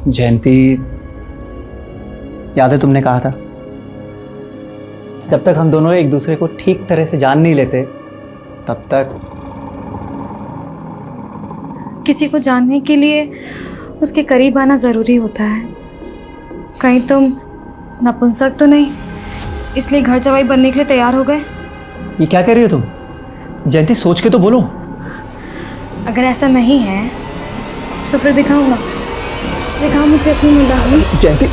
जयंती, याद है तुमने कहा था जब तक हम दोनों एक दूसरे को ठीक तरह से जान नहीं लेते तब तक। किसी को जानने के लिए उसके करीब आना ज़रूरी होता है। कहीं तुम नपुंसक तो नहीं, इसलिए घर जवाई बनने के लिए तैयार हो गए? ये क्या कह रही हो तुम? जयंती, सोच के तो बोलो। अगर ऐसा नहीं है तो फिर दिखाऊंगा। दिखाओ मुझे अपनी मुंडानी। जयंती।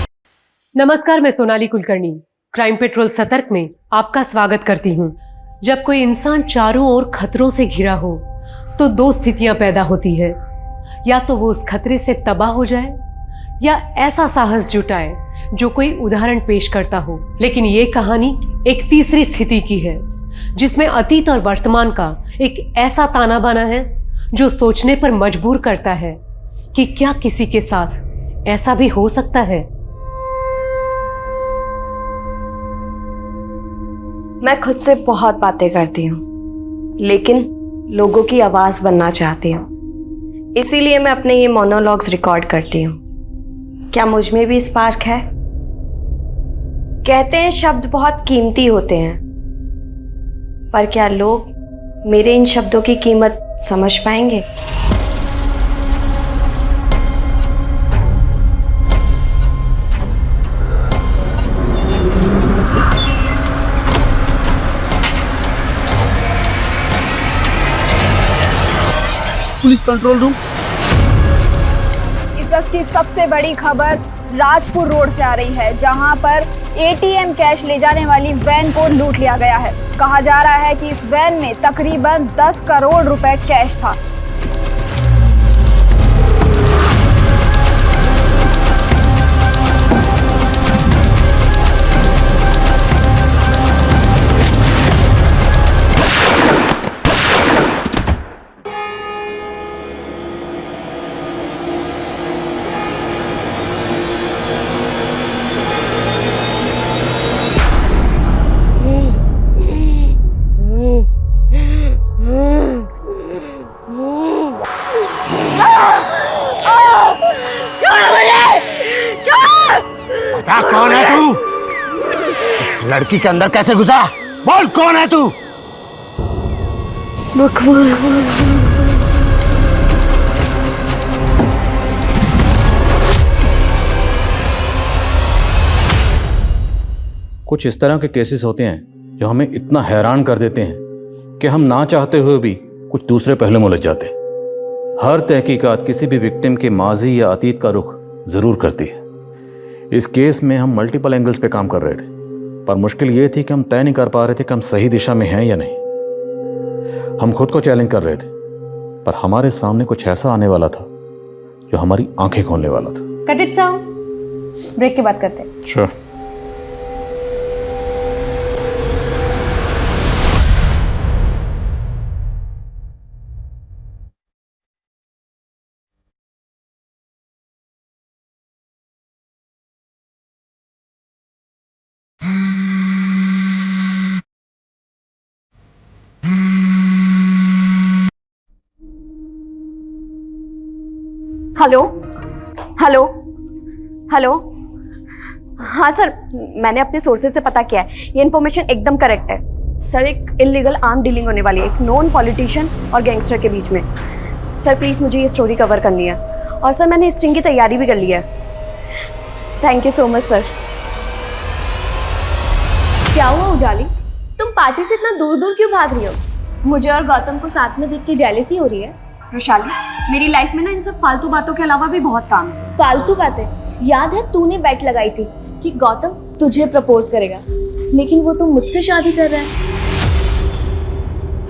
नमस्कार, मैं सोनाली कुलकर्णी क्राइम पेट्रोल सतर्क में आपका स्वागत करती हूँ। जब कोई इंसान चारों ओर खतरों से घिरा हो तो दो स्थितियां पैदा होती है, या तो वो उस खतरे से तबाह हो जाए या ऐसा साहस जुटाए जो कोई उदाहरण पेश करता हो। लेकिन ये कहानी एक तीसरी स्थिति की है, जिसमें अतीत और वर्तमान का एक ऐसा ताना बाना है जो सोचने पर मजबूर करता है कि क्या किसी के साथ ऐसा भी हो सकता है। मैं खुद से बहुत बातें करती हूँ, लेकिन लोगों की आवाज बनना चाहती हूँ। इसीलिए मैं अपने ये मोनोलॉग्स रिकॉर्ड करती हूँ। क्या मुझ में भी स्पार्क है? कहते हैं शब्द बहुत कीमती होते हैं, पर क्या लोग मेरे इन शब्दों की कीमत समझ पाएंगे? Police control room. इस वक्त की सबसे बड़ी खबर राजपुर रोड से आ रही है, जहां पर एटीएम कैश ले जाने वाली वैन को लूट लिया गया है। कहा जा रहा है कि इस वैन में तकरीबन 10 करोड़ रुपए कैश था। बता कौन है तू? इस लड़की के अंदर कैसे घुसा? बोल कौन है तू? कुछ इस तरह के केसेस होते हैं जो हमें इतना हैरान कर देते हैं कि हम ना चाहते हुए भी कुछ दूसरे पहलू में उलझ जाते हैं। हर तहकीकात किसी भी विक्टिम के माजी या अतीत का रुख जरूर करती है। इस केस में हम मल्टीपल एंगल्स पे काम कर रहे थे, पर मुश्किल ये थी कि हम तय नहीं कर पा रहे थे कि हम सही दिशा में हैं या नहीं। हम खुद को चैलेंज कर रहे थे, पर हमारे सामने कुछ ऐसा आने वाला था जो हमारी आंखें खोलने वाला था। Cut it sound. ब्रेक के बाद करते हैं। श्योर। Hello hello hello. हाँ सर, मैंने अपने सोर्सेज से पता किया है, ये इन्फॉर्मेशन एकदम करेक्ट है। सर, एक इलीगल आर्म डीलिंग होने वाली है एक नॉन पॉलिटिशियन और गैंगस्टर के बीच में। सर प्लीज़ मुझे ये स्टोरी कवर करनी है, और सर मैंने स्टिंग की तैयारी भी कर ली है। Thank you so much sir. क्या हुआ उजाली, तुम पार्टी से इतना दूर दूर क्यों भाग रही हो? मुझे और गौतम को साथ में देख के जेलसी हो रही है? वैशाली, मेरी लाइफ में ना इन सब फालतू बातों के अलावा भी बहुत काम है। फालतू बातें? याद है तूने बेट लगाई थी कि गौतम तुझे प्रपोज करेगा, लेकिन वो तो मुझसे शादी कर रहा है।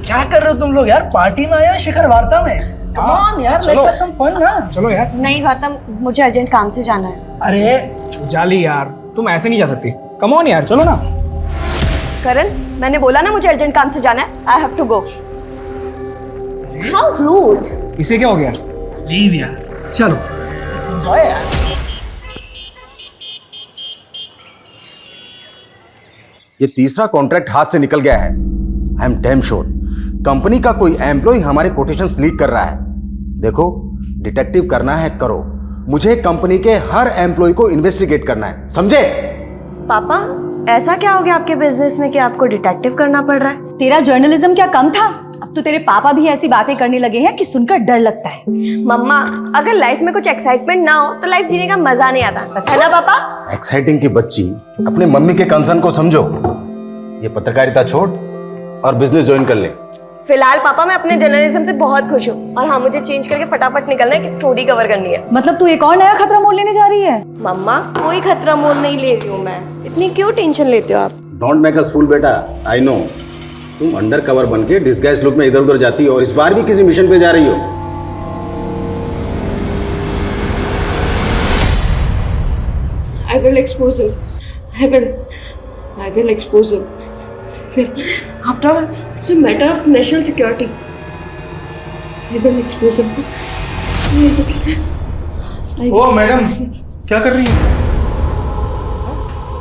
क्या कर रहे हो तुम लोग यार? पार्टी में आए हो शिखर वार्ता में? कम ऑन यार, लेट्स हैव सम फन ना। चलो यार। नहीं गौतम, मुझे अर्जेंट काम से जाना है। अरे जाली यार, तुम ऐसे नहीं जा सकती। कम ऑन यार, चलो ना। करण, मैंने बोला ना मुझे अर्जेंट काम से जाना है। I have to go. How rude. इसे क्या हो गया? लीव यार, चलो एंजॉय यार। ये तीसरा कॉन्ट्रैक्ट हाथ से निकल गया है। I am damn sure company का कोई एम्प्लॉय हमारे कोटेशंस लीक कर रहा है। देखो, डिटेक्टिव करना है करो, मुझे कंपनी के हर एम्प्लॉय को इन्वेस्टिगेट करना है, समझे? पापा ऐसा क्या हो गया आपके बिजनेस में कि आपको डिटेक्टिव करना पड़ रहा है? तेरा जर्नलिज्म क्या कम था? अब तो तेरे पापा भी ऐसी बातें करने लगे हैं कि सुनकर डर लगता है। मम्मा, अगर लाइफ में कुछ एक्साइटमेंट ना हो तो लाइफ जीने का मजा नहीं आता, है ना पापा? एक्साइटिंग की बच्ची, अपने मम्मी के कंसर्न को समझो। ये पत्रकारिता छोड़ और बिजनेस ज्वाइन कर ले। फिलहाल पापा मैं अपने जर्नलिज्म से बहुत खुश हूँ और हाँ, मुझे चेंज करके फटाफट निकलना है कि स्टोरी कवर करनी है। मतलब तू एक और नया खतरा मोल लेने जा रही है? मम्मा, कोई खतरा मोल नहीं ले रही हूँ मैं। इतनी क्यों टेंशन लेते हो आप? डोंट मेक अस फूल बेटा, आई नो। तुम अंडर कवर बन के डिस्गाइज लुक में इधर उधर जाती हो और इस बार भी किसी मिशन पे जा रही हो। I will expose him. I will expose him. After all, it's a matter of national security. I will expose him. Oh madam, क्या कर रही है?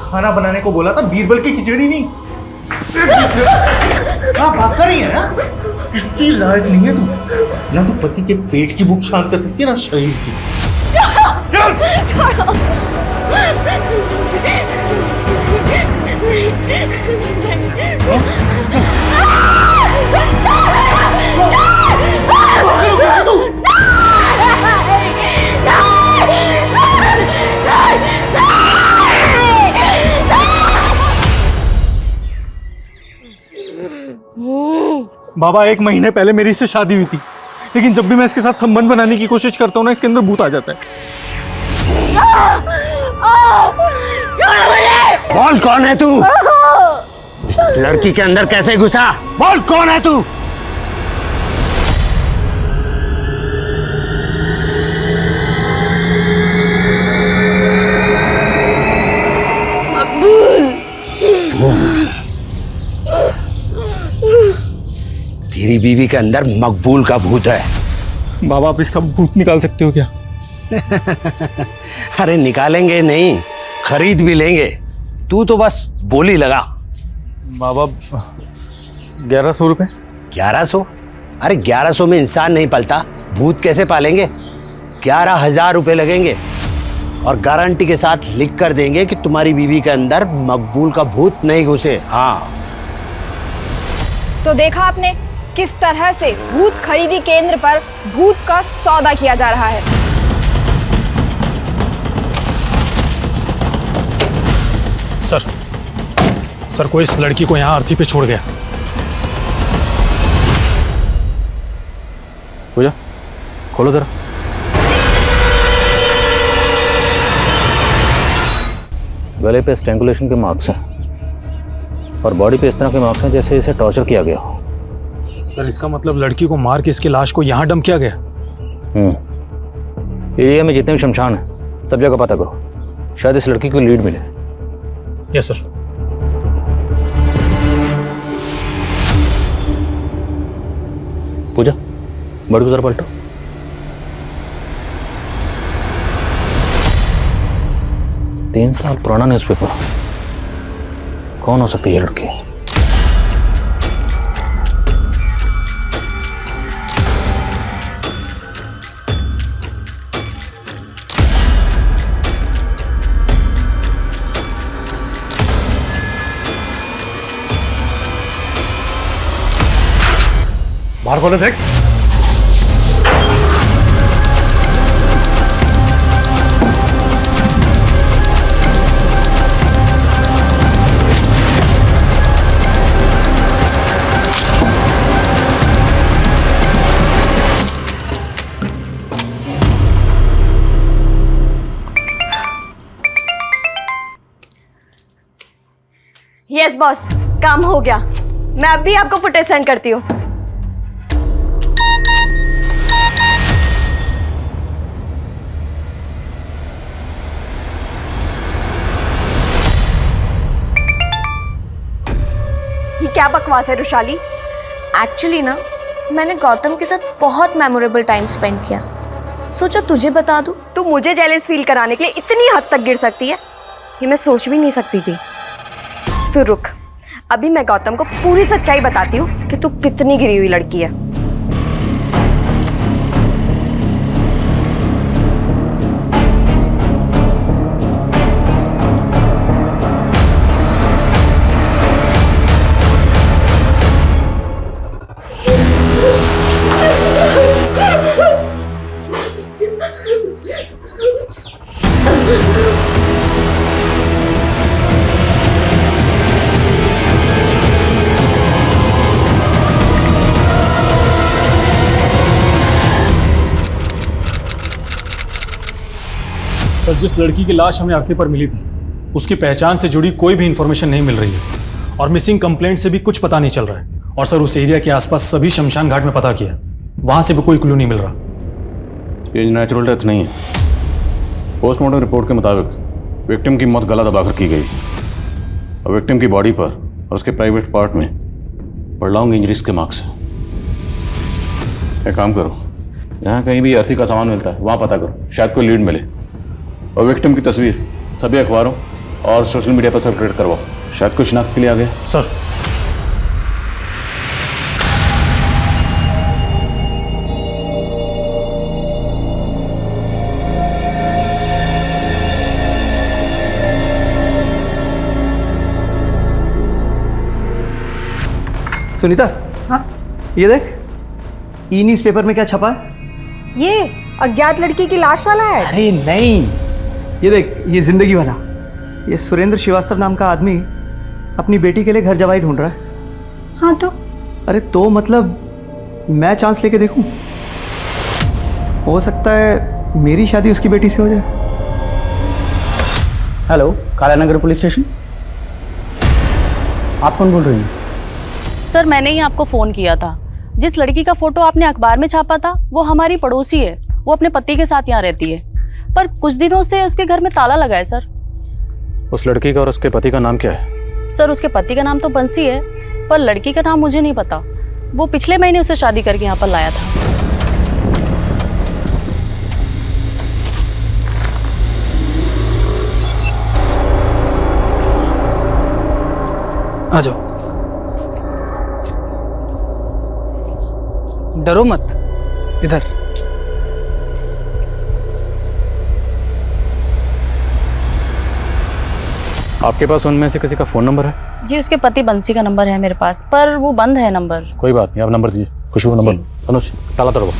खाना बनाने को बोला था, बीरबल की खिचड़ी नहीं। क्या बात कर रही है? हाँ? इसी लायक नहीं है तू। ना तो पति के पेट की भूख शांत कर सकती है, ना शरीर की। चल! बाबा, 1 महीने पहले मेरी इससे शादी हुई थी, लेकिन जब भी मैं इसके साथ संबंध बनाने की कोशिश करता हूँ ना, इसके अंदर भूत आ जाता है। बोल कौन है तू? इस लड़की के अंदर कैसे घुसा? बोल कौन है तू? तेरी बीवी के अंदर मकबूल का भूत है। बाबा, आप इसका भूत निकाल सकते हो क्या? अरे निकालेंगे नहीं, खरीद भी लेंगे। तू तो बस बोली लगा। बाबा, 1100 रुपए। 1100? अरे 1100 में इंसान नहीं पलता, भूत कैसे पालेंगे? 11,000 रुपए लगेंगे और गारंटी के साथ लिख कर देंगे कि तुम्हारी बीवी के अंदर मकबूल का भूत नहीं घुसे। हाँ। तो देखा आपने किस तरह से भूत खरीदी केंद्र पर भूत का सौदा किया जा रहा है। सर कोई इस लड़की को यहाँ अर्थी पे छोड़ गया। पूजा, खोलो जरा। गले पे स्ट्रैंगुलेशन के मार्क्स हैं और बॉडी पे इस तरह के मार्क्स हैं जैसे इसे टॉर्चर किया गया हो। सर, इसका मतलब लड़की को मार के इसकी लाश को यहाँ डंप किया गया। एरिया में जितने भी शमशान हैं सब जगह पता करो, शायद इस लड़की को लीड मिले। Yes sir. पूजा, बड़ी उधर पलटो। तीन साल पुराना न्यूज़पेपर। कौन हो सकती है ये लड़की? बाहर खोले देख। यस बॉस, काम हो गया। मैं अभी आपको फुटेज सेंड करती हूँ। ये क्या बकवास है रुशाली? एक्चुअली ना, मैंने गौतम के साथ बहुत मेमोरेबल टाइम स्पेंड किया, सोचा तुझे बता दूं। तू मुझे जेलस फील कराने के लिए इतनी हद तक गिर सकती है, ये मैं सोच भी नहीं सकती थी। तू रुक, अभी मैं गौतम को पूरी सच्चाई बताती हूँ कि तू कितनी गिरी हुई लड़की है। सर, जिस लड़की की लाश हमें आरती पर मिली थी उसकी पहचान से जुड़ी कोई भी इंफॉर्मेशन नहीं मिल रही है और मिसिंग कंप्लेंट से भी कुछ पता नहीं चल रहा है। और सर, उस एरिया के आसपास सभी शमशान घाट में पता किया, वहां से भी कोई क्लू नहीं मिल रहा। ये नेचुरल डेथ नहीं है। पोस्टमार्टम रिपोर्ट के मुताबिक विक्टिम की मौत गला दबाकर की गई और विक्टिम की बॉडी पर और उसके प्राइवेट पार्ट में प्रॉन्ग इंजरीज के मार्क्स हैं। एक काम करो, यहाँ कहीं भी अर्थी का सामान मिलता है वहाँ पता करो, शायद कोई लीड मिले। और विक्टिम की तस्वीर सभी अखबारों और सोशल मीडिया पर सर्कुलेट करवाओ, शायद कोई शिनाख्त के लिए आ गया। सर, सुनीता, हाँ ये देख, ई न्यूज़ पेपर में क्या छपा है? ये अज्ञात लड़की की लाश वाला है। अरे नहीं, ये देख, ये जिंदगी वाला। ये सुरेंद्र श्रीवास्तव नाम का आदमी अपनी बेटी के लिए घर जवाई ढूंढ रहा है। हाँ तो अरे तो मतलब मैं चांस लेके देखूं, हो सकता है मेरी शादी उसकी बेटी से हो जाए। हेलो, कालानगर पुलिस स्टेशन, आप कौन बोल रही हैं? सर, मैंने ही आपको फ़ोन किया था। जिस लड़की का फ़ोटो आपने अखबार में छापा था वो हमारी पड़ोसी है। वो अपने पति के साथ यहाँ रहती है, पर कुछ दिनों से उसके घर में ताला लगा है। सर, उस लड़की का और उसके पति का नाम क्या है? सर, उसके पति का नाम तो बंसी है, पर लड़की का नाम मुझे नहीं पता। वो पिछले महीने उसे शादी करके यहाँ पर लाया था। आ जाओ, डरो मत, इधर। आपके पास उनमें से किसी का फ़ोन नंबर है? जी, उसके पति बंसी का नंबर है मेरे पास, पर वो बंद है नंबर। कोई बात नहीं, आप नंबर दीजिए। खुशबू नंबर। अनुज, ताला तोड़ो।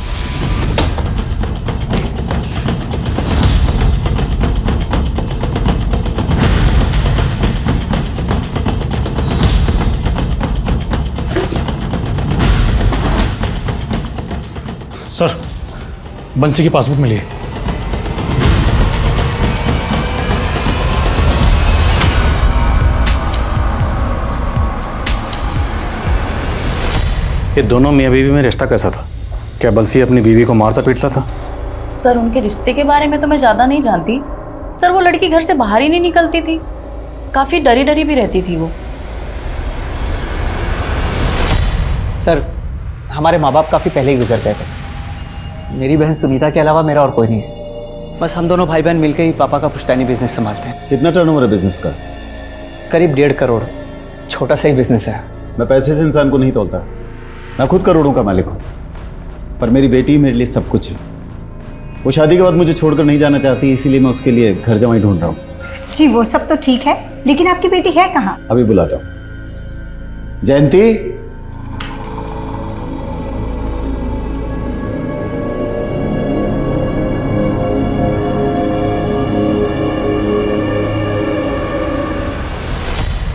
सर, बंसी की पासबुक मिली है। ये दोनों मियाँ बीवी में रिश्ता कैसा था? क्या बंसी अपनी बीवी को मारता पीटता था? सर, उनके रिश्ते के बारे में तो मैं ज़्यादा नहीं जानती। सर, वो लड़की घर से बाहर ही नहीं निकलती थी, काफ़ी डरी डरी भी रहती थी वो। सर, हमारे माँ बाप काफ़ी पहले ही गुजर गए थे। मेरी बहन सुनीता के अलावा मेरा और कोई नहीं है। बस हम दोनों भाई बहन मिलकर ही पापा का पुश्तैनी बिजनेस संभालते हैं। कितना टर्नओवर है बिजनेस का? करीब 1.5 करोड़। छोटा सा ही बिजनेस है। मैं पैसे से इंसान को नहीं तोलता, मैं खुद करोड़ों का मालिक हूँ, पर मेरी बेटी मेरे लिए सब कुछ है। वो शादी के बाद मुझे छोड़कर नहीं जाना चाहती, इसीलिए मैं उसके लिए घर जमाई ढूंढ रहा हूँ। जी वो सब तो ठीक है, लेकिन आपकी बेटी है कहाँ? अभी बुलाता हूँ। जयंती,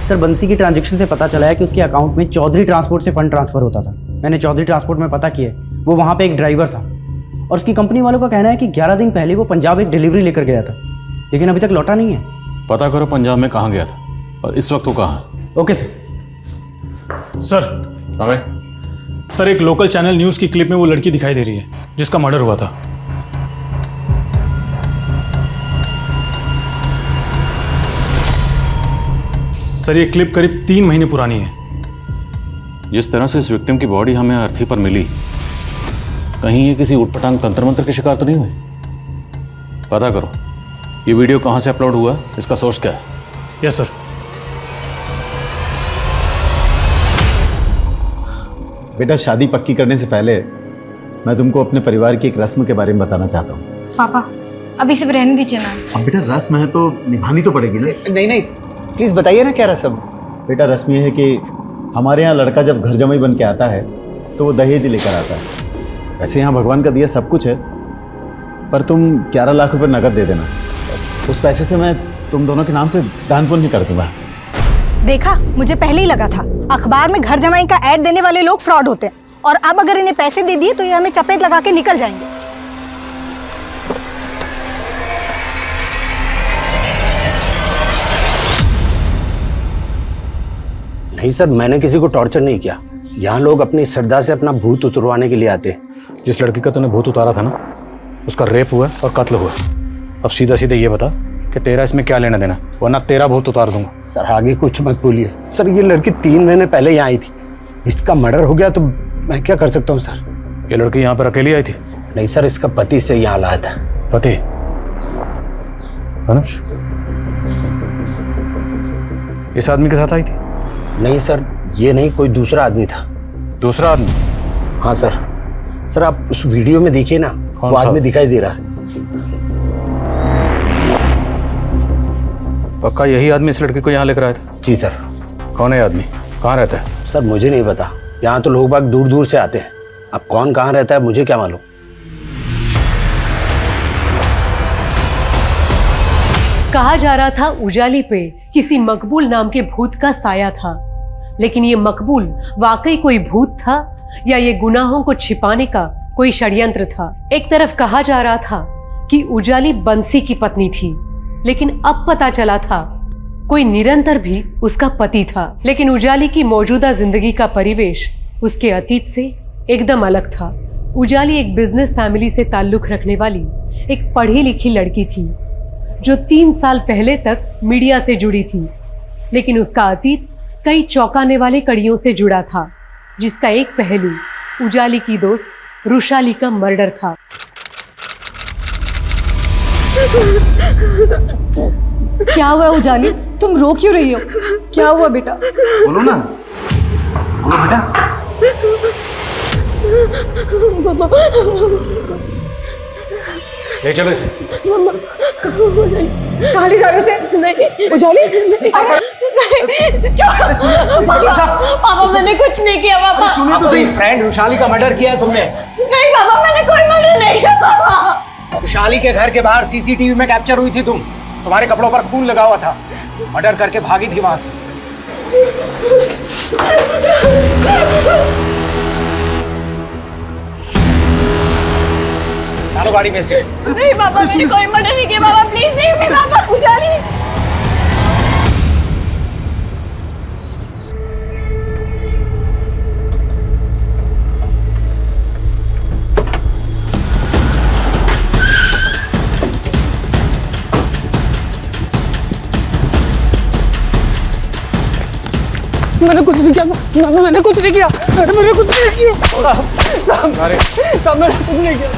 सर, बंसी की ट्रांजैक्शन से पता चला है कि उसके अकाउंट में चौधरी ट्रांसपोर्ट से फंड ट्रांसफर होता था। मैंने चौधरी ट्रांसपोर्ट में पता किया, वो वहाँ पे एक ड्राइवर था और उसकी कंपनी वालों का कहना है कि 11 दिन पहले वो पंजाब एक डिलीवरी लेकर गया था, लेकिन अभी तक लौटा नहीं है। पता करो पंजाब में कहाँ गया था और इस वक्त वो कहाँ है। Okay sir. सर, एक लोकल चैनल न्यूज़ की क्लिप में वो लड़की दिखाई दे रही है जिसका मर्डर हुआ था। सर, ये क्लिप करीब 3 महीने पुरानी है। जिस तरह से इस विक्टिम की बॉडी हमें अर्थी पर मिली, कहीं ये किसी उटपटांग तंत्र मंत्र के शिकार तो नहीं हुई? पता करो ये वीडियो कहाँ से अपलोड हुआ, इसका सोर्स क्या है। Yes sir. बेटा, शादी पक्की करने से पहले मैं तुमको अपने परिवार की एक रस्म के बारे में बताना चाहता हूँ। पापा, अभी सब रहने दीजिए ना। अब बेटा, रस्म है तो निभानी तो पड़ेगी ना। नहीं नहीं, प्लीज़ बताइए ना क्या रस्म। बेटा, रस्म ये है कि हमारे यहाँ लड़का जब घर जमाई बन के आता है तो वो दहेज लेकर आता है। वैसे यहाँ भगवान का दिया सब कुछ है, पर तुम 11 लाख रुपए नकद दे देना। उस पैसे से मैं तुम दोनों के नाम से दान पुण्य कर दूंगा। देखा, मुझे पहले ही लगा था अखबार में घर जमाई का ऐड देने वाले लोग फ्रॉड होते हैं, और अब अगर इन्हें पैसे दे दिए तो ये हमें चपेट लगा के निकल जाएंगे। नहीं सर, मैंने किसी को टॉर्चर नहीं किया। यहाँ लोग अपनी श्रद्धा से अपना भूत उतरवाने के लिए आते हैं। जिस लड़की का तूने भूत उतारा था ना, उसका रेप हुआ और कत्ल हुआ। अब सीधा सीधा ये बता कि तेरा इसमें क्या लेना देना, वरना तेरा भूत उतार दूंगा। सर आगे कुछ मत बोलिए सर, ये लड़की 3 महीने पहले यहाँ आई थी, इसका मर्डर हो गया तो मैं क्या कर सकता हूँ सर। ये लड़की यहाँ पर अकेली आई थी? नहीं सर, इसका पति से यहाँ लाया था। पति? अनुज, इस आदमी के साथ आई थी? नहीं सर, ये नहीं, कोई दूसरा आदमी था। दूसरा आदमी? हाँ सर। सर आप उस वीडियो में देखिए ना, वो आदमी दिखाई दे रहा है। पक्का यही आदमी इस लड़की को यहाँ लेकर आया था? जी सर। कौन है आदमी, कहाँ रहता है? सर मुझे नहीं पता, यहाँ तो लोग बाग दूर दूर से आते हैं। अब कौन कहाँ रहता है मुझे क्या मालूम। कहा जा रहा था उजाली पे किसी मकबूल नाम के भूत का साया था, लेकिन ये मकबूल वाकई कोई भूत था या ये गुनाहों को छिपाने का कोई षड्यंत्र था। एक तरफ कहा जा रहा था कि उजाली बंसी की पत्नी थी, लेकिन अब पता चला था कोई निरंतर भी उसका पति था। लेकिन उजाली की मौजूदा जिंदगी का परिवेश उसके अतीत से एकदम अलग था। उजाली एक बिजनेस फैमिली से ताल्लुक रखने वाली एक पढ़ी लिखी लड़की थी जो 3 साल पहले तक मीडिया से जुड़ी थी, लेकिन उसका अतीत कई चौंकाने वाले कड़ियों से जुड़ा था, जिसका एक पहलू उजाली की दोस्त रुशाली का मर्डर था। क्या हुआ उजाली, तुम रो क्यों रही हो? क्या हुआ बेटा? बोलो ना, बोलो बेटा। ले चलो इसे। कहाँ ले जा रहे हो उसे? नहीं उजाली, पापा मैंने कुछ नहीं किया पापा। सुनिए तो सही, फ्रेंड रुशाली का मर्डर किया है तुमने? नहीं पापा, मैंने कोई मर्डर नहीं किया पापा। रुशाली के घर के बाहर सीसीटीवी में कैप्चर हुई थी तुम, तुम्हारे कपड़ों पर खून लगा हुआ था, मर्डर करके भागी थी वहां से। डालो गाड़ी में से। नहीं पापा, मैंने कोई मर्डर नहीं किया पापा, प्लीज नहीं मैं पापा। उजाली मैंने कुछ नहीं किया, मैंने कुछ नहीं किया, मैंने कुछ नहीं किया साहब, मैंने कुछ नहीं किया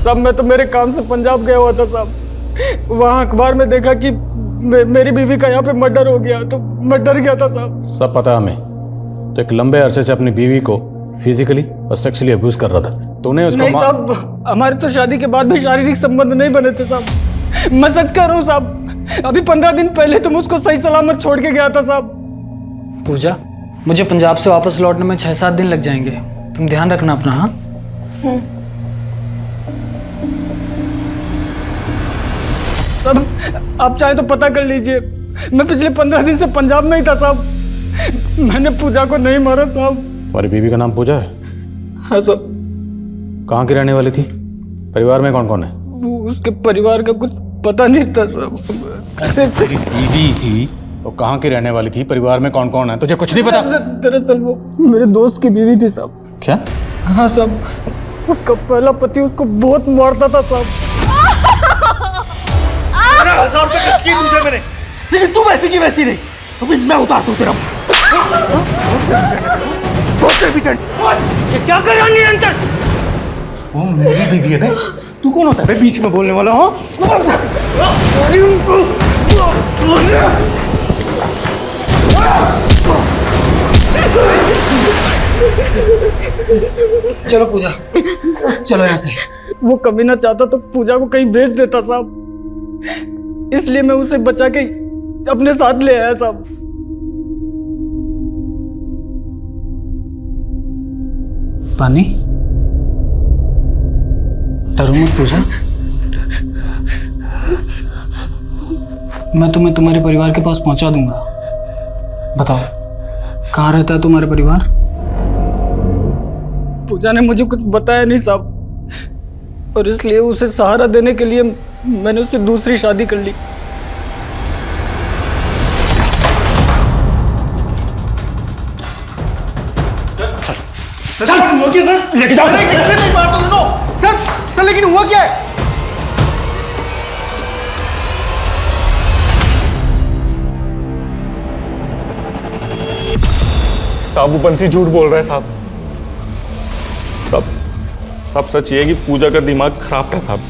साहब। मैं तो मेरे काम से पंजाब गया हुआ था साहब, वहाँ अखबार में देखा कि मेरी बीवी का यहाँ पे मर्डर हो गया, तो मैं डर गया था साहब। सब पता हमें, तो एक लंबे अरसे से अपनी बीवी को फिजिकली और सेक्सुअली अब्यूज कर रहा था। तूने उसको नहीं साहब, हमारे तो शादी के बाद भी शारीरिक संबंध नहीं बने थे साहब, मैं सच कह रहा हूँ साहब। अभी 15 दिन पहले तुम उसको सही सलामत छोड़ के गया था साहब। पूजा, मुझे पंजाब से वापस लौटने में 6-7 दिन लग जाएंगे, तुम ध्यान रखना अपना। हाँ साहब, आप चाहे तो पता कर लीजिए, मैं पिछले 15 दिन से पंजाब में ही था साहब, मैंने पूजा को नहीं मारा साहब। तुम्हारी बीवी का नाम पूजा है? हाँ साहब। कहाँ की रहने वाली थी? परिवार में कौन कौन है? उसके परिवार का कुछ पता नहीं था साहब। तेरी बीवी थी तो कहाँ की रहने वाली थी? परिवार में कौन कौन है? तुझे कुछ नहीं पता? दरअसल वो मेरे दोस्त की बीवी थी साहब। क्या? हाँ साहब, उसका पहला पति उसको बहुत मारता था साहब। 1000 रुपए खर्च किए तुझे मैंने, लेकिन तू वैसी की वैसी नहीं। अभी मैं उतार दूं तेरा। ये क्या कर रहा है निरंतर? वो मेरी बीवी है ना, तू कौन होता है बीच में बोलने वाला? हो चलो पूजा, चलो यहाँ से। वो कभी ना चाहता तो पूजा को कहीं भेज देता साहब, इसलिए मैं उसे बचा के अपने साथ ले आया साहब। पानी, डरो मत पूजा, मैं तुम्हें तुम्हारे परिवार के पास पहुंचा दूंगा। बताओ, कहाँ रहता है तुम्हारा परिवार? पूजा ने मुझे कुछ बताया नहीं साहब, और इसलिए उसे सहारा देने के लिए मैंने उससे दूसरी शादी कर ली। सर हुआ क्या सर? लेके जाओ सर। एक बात तो सुनो सर लेकिन हुआ क्या है? साहब वो बंसी झूठ बोल रहा है साहब। सब सच ये है कि पूजा का दिमाग खराब था साहब।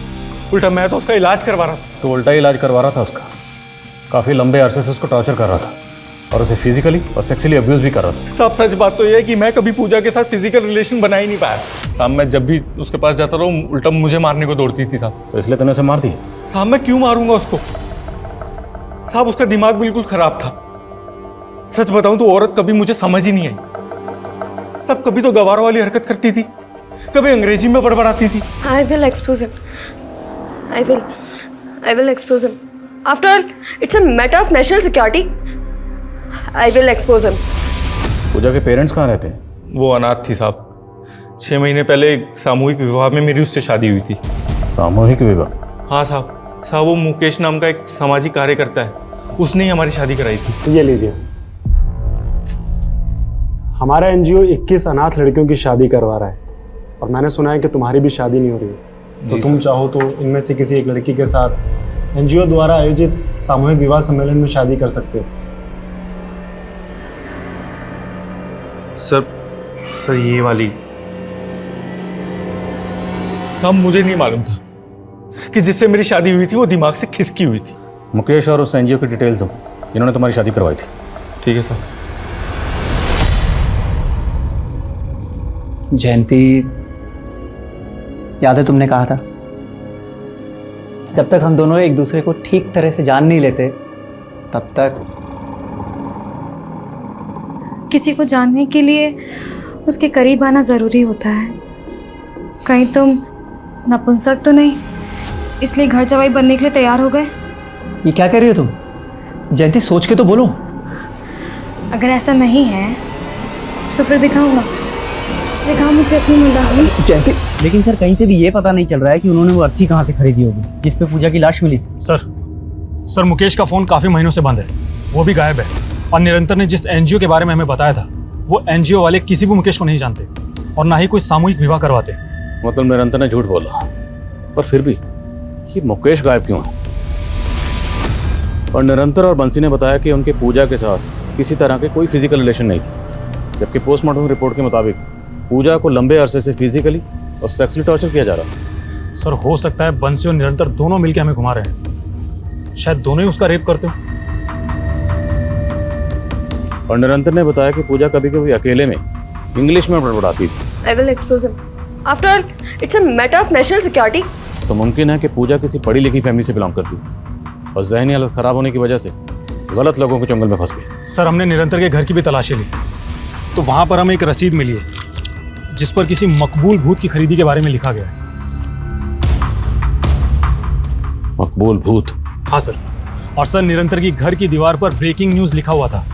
उल्टा मैं तो उसका इलाज करवा रहा था। तो उल्टा इलाज करवा रहा था उसका। काफ़ी लंबे अरसे से उसको टॉर्चर कर रहा था और उसे फिजिकली और सेक्सुअली अब्यूज भी कर रहा था। साहब सच बात तो ये है कि मैं कभी पूजा के साथ फिजिकल रिलेशन बना ही नहीं पाया साहब। मैं जब भी उसके पास जाता रहा उल्टा मुझे मारने को दौड़ती थी साहब। तो इसलिए तूने उसे मार दिया? साहब मैं क्यों मारूंगा उसको साहब? उसका दिमाग बिल्कुल खराब था। सच बताऊं तो औरत कभी मुझे समझ ही नहीं आई साहब। कभी तो गवारों वाली हरकत करती थी, कभी अंग्रेजी में बड़बड़ाती थी। I will expose him. I will expose him. After all, it's a matter of national security. I will expose him. पूजा के पेरेंट्स कहाँ रहते हैं? वो अनाथ थी साहब। 6 महीने पहले एक सामूहिक विवाह में मेरी उससे शादी हुई थी। सामूहिक विवाह? हाँ साहब वो मुकेश नाम का एक सामाजिक कार्यकर्ता है, उसने ही हमारी शादी कराई थी। ये लीजिए, हमारा एनजीओ 21 अनाथ लड़कियों की शादी करवा रहा है और मैंने सुना है कि तुम्हारी भी शादी नहीं हो रही है। तो तुम चाहो तो इनमें से किसी एक लड़की के साथ एनजीओ द्वारा आयोजित सामूहिक विवाह सम्मेलन में शादी कर सकते हो। सर ये वाली साहब मुझे नहीं मालूम था कि जिससे मेरी शादी हुई थी वो दिमाग से खिसकी हुई थी। मुकेश और उस एनजीओ की डिटेल्स हो जिन्होंने तुम्हारी शादी करवाई थी। ठीक है सर। जयंती, याद है तुमने कहा था जब तक हम दोनों एक दूसरे को ठीक तरह से जान नहीं लेते तब तक किसी को जानने के लिए उसके करीब आना ज़रूरी होता है। कहीं तुम नपुंसक तो नहीं, इसलिए घर जवाई बनने के लिए तैयार हो गए? ये क्या कह रही हो तुम? जयंती, सोच के तो बोलो। अगर ऐसा नहीं है तो फिर दिखाऊंगा मुझे अपनी मुंडानी। जयंती, लेकिन सर कहीं से भी ये पता नहीं चल रहा है कि उन्होंने वो अर्थी कहाँ से खरीदी होगी जिस पे पूजा की लाश मिली। सर मुकेश का फोन काफी महीनों से बंद है, वो भी गायब है। और निरंतर ने जिस एनजीओ के बारे में हमें बताया था वो एनजीओ वाले किसी भी मुकेश को नहीं जानते और ना ही कोई सामूहिक विवाह करवाते। मतलब निरंतर ने झूठ बोला, पर फिर भी ये मुकेश गायब क्यों है? और निरंतर और बंसी ने बताया कि उनके पूजा के साथ किसी तरह के कोई फिजिकल रिलेशन नहीं थी, जबकि पोस्टमार्टम रिपोर्ट के मुताबिक पूजा को लंबे अरसे से फिजिकली और सेक्सुअली टॉर्चर किया जा रहा। सर हो सकता है बंसी और निरंतर दोनों मिलकर हमें घुमा रहे हैं, शायद दोनों ही उसका रेप करते हो। और निरंतर ने बताया कि पूजा कभी कभी अकेले में इंग्लिश में बड़बड़ाती थी। I will expose him. After all, it's a matter of national security. तो मुमकिन है कि पूजा किसी पढ़ी लिखी फैमिली से बिलोंग करती है और ज़हनी हालत खराब होने की वजह से गलत लोगों के चंगल में फंस गई। सर हमने निरंतर के घर की भी तलाशी ली तो वहां पर हमें एक रसीद मिली है जिस पर किसी मकबूल भूत की खरीदी के बारे में लिखा गया है। मकबूल भूत? हाँ सर। और सर निरंतर की घर की दीवार पर ब्रेकिंग न्यूज़ लिखा हुआ था